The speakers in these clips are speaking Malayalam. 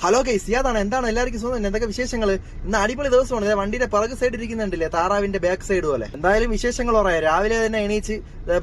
ഹലോ ഗൈസ്, യാതാണ് എന്താണ് എല്ലാവർക്കും സുഖം? എന്തൊക്കെ വിശേഷങ്ങൾ? ഇന്ന് അടിപൊളി ദിവസമാണ്. വണ്ടിയുടെ പിറകു സൈഡ് ഇരിക്കുന്നുണ്ടല്ലേ, താറാവിന്റെ ബാക്ക് സൈഡ് പോലെ. എന്തായാലും വിശേഷങ്ങൾ പറയാം. രാവിലെ തന്നെ എണീച്ച്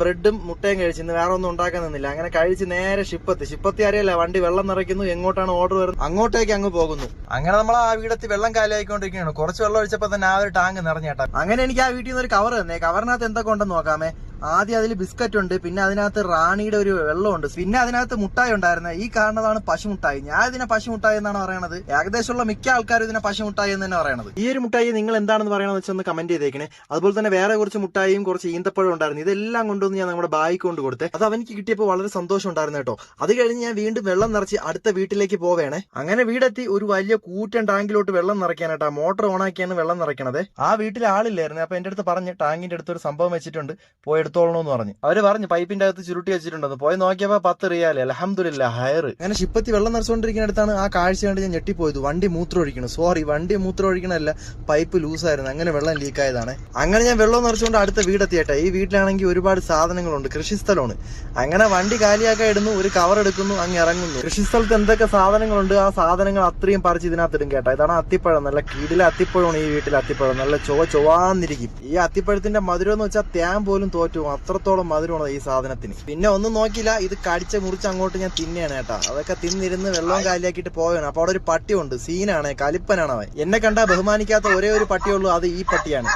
ബ്രെഡും മുട്ടയും കഴിച്ച്, ഇന്ന് വേറെ ഒന്നും ഉണ്ടാക്കാൻ നിന്നില്ല. അങ്ങനെ കഴിച്ച് നേരെ ഷിപ്പത്തി അറിയില്ല, വണ്ടി വെള്ളം നിറയ്ക്കുന്നു, എങ്ങോട്ടാണ് ഓർഡർ വരുന്നത് അങ്ങോട്ടേക്ക് അങ്ങ് പോകുന്നു. അങ്ങനെ നമ്മൾ ആ വീടത്തിൽ വെള്ളം കാലിയായിക്കൊണ്ടിരിക്കുകയാണ്. കുറച്ച് വെള്ളം ഒഴിച്ചപ്പോൾ തന്നെ ആ ഒരു ടാങ്ക് നിറഞ്ഞേട്ടാ. അങ്ങനെ എനിക്ക് ആ വീട്ടിൽ നിന്ന് ഒരു കവർ തന്നെ. കവറിനകത്ത് എന്തൊക്കെ ഉണ്ടെന്ന് നോക്കാമേ. ആദ്യം അതിൽ ബിസ്ക്കറ്റ് ഉണ്ട്, പിന്നെ അതിനകത്ത് റാണിയുടെ ഒരു വെള്ളമുണ്ട്, പിന്നെ അതിനകത്ത് മുട്ടായി ഉണ്ടായിരുന്നത്. ഈ കാണുന്നതാണ് പശുമുട്ടായി. ഞാൻ ഇതിനെ പശുമുട്ടായി എന്നാണ് പറയണത്. ഏകദേശമുള്ള മിക്ക ആൾക്കാരും ഇതിനെ പശുമുട്ടായി എന്ന് തന്നെ പറയണത്. ഈ ഒരു മുട്ടായി നിങ്ങൾ എന്താണെന്ന് പറയണമെന്ന് വെച്ചൊന്ന് കമന്റ് ചെയ്തേക്കണേ. അതുപോലെ തന്നെ വേറെ കുറച്ച് മുട്ടായിയും കുറച്ച് ഈന്തപ്പഴം ഉണ്ടായിരുന്നു. ഇതെല്ലാം കൊണ്ടുവന്ന് ഞാൻ നമ്മുടെ ബായിക്ക് കൊണ്ട് കൊടുത്തേ. അത് അവനിക്ക് കിട്ടിയപ്പോൾ വളരെ സന്തോഷം ഉണ്ടായിരുന്നു കേട്ടോ. അത് കഴിഞ്ഞ് ഞാൻ വീണ്ടും വെള്ളം നിറച്ച് അടുത്ത വീട്ടിലേക്ക് പോവേണേ. അങ്ങനെ വീടെത്തി ഒരു വലിയ കൂറ്റൻ ടാങ്കിലോട്ട് വെള്ളം നിറയ്ക്കാനായിട്ടാ. മോട്ടോർ ഓണാക്കിയാണ് വെള്ളം നിറയ്ക്കണത്. ആ വീട്ടിൽ ആളില്ലായിരുന്നു. അപ്പൊ എന്റെ അടുത്ത് പറഞ്ഞ് ടാങ്കിന്റെ അടുത്ത് ഒരു സംഭവം വെച്ചിട്ടുണ്ട്, പോയി എടുത്തോളണമെന്ന് പറഞ്ഞു. അവര് പറഞ്ഞു പൈപ്പിന്റെ അകത്ത് ചുരുട്ടി വെച്ചിട്ടുണ്ടെന്ന്. പോയി നോക്കിയപ്പോ 10 റിയാല്. അൽഹംദുലില്ലാഹ് ഹയർ. അങ്ങനെ ഷിപ്പത്തി വെള്ളം നിറച്ചുകൊണ്ടിരിക്കുന്നിടത്താണ് ആ കാഴ്ച കണ്ട് ഞാൻ ഞെട്ടിപ്പോയത്. വണ്ടി മൂത്രം ഒഴിക്കണം. സോറി, വണ്ടി മൂത്രം ഒഴിക്കണല്ല, പൈപ്പ് ലൂസായിരുന്നു. അങ്ങനെ വെള്ളം ലീക്കായതാണ്. അങ്ങനെ ഞാൻ വെള്ളം നിറച്ചുകൊണ്ട് അടുത്ത വീടെത്തിയേട്ടെ. ഈ വീട്ടിലാണെങ്കിൽ ഒരുപാട് സാധനങ്ങളുണ്ട്, കൃഷിസ്ഥലമാണ്. അങ്ങനെ വണ്ടി കാലിയാക്കാൻ ഇടുന്നു, ഒരു കവർ എടുക്കുന്നു, അങ്ങ് ഇറങ്ങുന്നു. കൃഷിസ്ഥലത്ത് എന്തൊക്കെ സാധനങ്ങളുണ്ട് ആ സാധനങ്ങൾ അത്രയും പറിച്ച് ഇതിനകത്ത് ഇടും കേട്ടോ. ഇതാണ് അത്തിപ്പഴം. നല്ല കിടില അത്തിപ്പഴമാണ് ഈ വീട്ടിലെ അത്തിപ്പഴം. നല്ല ചൊവ്വാന്നിരിക്കും. ഈ അത്തിപ്പഴത്തിന്റെ മധുരം എന്ന് വെച്ചാൽ തേൻ പോലും തോറ്റു, അത്രത്തോളം മധുരമാണ് ഈ സാധനത്തിന്. പിന്നെ ഒന്നും നോക്കില്ല, ഇത് കടിച്ച് മുറിച്ച് അങ്ങോട്ട് ഞാൻ തിന്നെയാണ് കേട്ടാ. അതൊക്കെ തിന്നിരുന്ന് വെള്ളവും കാലിയാക്കിയിട്ട് പോവുകയാണ്. അപ്പൊ അവിടെ ഒരു പട്ടിയുണ്ട്, സീനാണ്, കലിപ്പനാണ് അവൻ. എന്നെ കണ്ടാ ബഹുമാനിക്കാത്ത ഒരേ ഒരു പട്ടിയുള്ളൂ, അത് ഈ പട്ടിയാണ്.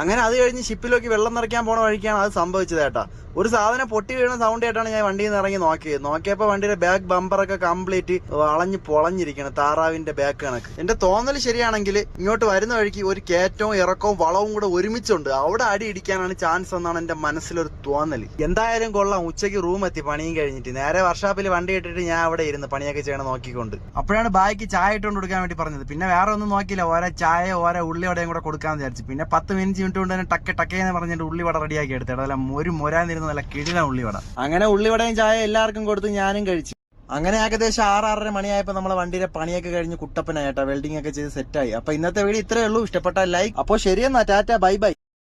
അങ്ങനെ അത് കഴിഞ്ഞ് ഷിപ്പിലേക്ക് വെള്ളം നിറയ്ക്കാൻ പോണ വഴിക്കാണ് അത് സംഭവിച്ചത് കേട്ടാ. ഒരു സാധനം പൊട്ടി വീഴുന്ന സൗണ്ട് കേട്ടാണ് ഞാൻ വണ്ടിയിൽ നിന്ന് ഇറങ്ങി നോക്കിയപ്പോ വണ്ടിയുടെ ബാക്ക് ബമ്പറൊക്കെ കംപ്ലീറ്റ് വളഞ്ഞ് പൊളഞ്ഞിരിക്കണം, താറാവിന്റെ ബാക്ക് കണക്ക്. എന്റെ തോന്നൽ ശരിയാണെങ്കിൽ ഇങ്ങോട്ട് വരുന്ന വഴിക്ക് ഒരു കയറ്റവും ഇറക്കവും വളവും കൂടെ ഒരുമിച്ചുണ്ട്. അവിടെ അടി ഇടിക്കാനാണ് ചാൻസ് എന്നാണ് എന്റെ മനസ്സിലൊരു തോന്നൽ. എന്തായാലും കൊള്ളാം. ഉച്ചയ്ക്ക് റൂം എത്തി, പണിയും കഴിഞ്ഞിട്ട് നേരെ വർക്ക്ഷോപ്പിൽ വണ്ടി ഇട്ടിട്ട് ഞാൻ അവിടെ ഇരുന്ന് പണിയൊക്കെ ചെയ്യണം നോക്കിക്കൊണ്ട്. അപ്പോഴാണ് ബായിക്ക് ചായ ഇട്ടുകൊണ്ട് കൊടുക്കാൻ വേണ്ടി പറഞ്ഞത്. പിന്നെ വേറെ ഒന്നും നോക്കിയില്ല, ഓരോ ചായ ഓരോ ഉള്ളിവടയും കൂടെ കൊടുക്കാന്ന് വിചാരിച്ചു. പിന്നെ 10 മിനിറ്റ് കൊണ്ട് തന്നെ ടക്കേന്ന് പറഞ്ഞിട്ട് ഉള്ളിവട റെഡിയാക്കി എടുത്തിട്ട് അല്ല ഒരു മൊരാന്നിരുന്ന നല്ല കിടില ഉള്ളിവട. അങ്ങനെ ഉള്ളിവടയും ചായ എല്ലാവർക്കും കൊടുത്ത് ഞാനും കഴിച്ചു. അങ്ങനെ ഏകദേശം 6-6:30 മണിയായപ്പോ നമ്മളെ വണ്ടിയുടെ പണിയൊക്കെ കഴിഞ്ഞ് കുട്ടപ്പനായിട്ടാ വെൽഡിംഗ് ഒക്കെ ചെയ്ത് സെറ്റായി. അപ്പൊ ഇന്നത്തെ വീഡിയോ ഇത്രയേ ഉള്ളൂ. ഇഷ്ടപ്പെട്ടാൽ ലൈക്ക്. അപ്പോൾ ശരിയെന്നാ, ടാറ്റ, ബൈ ബൈ.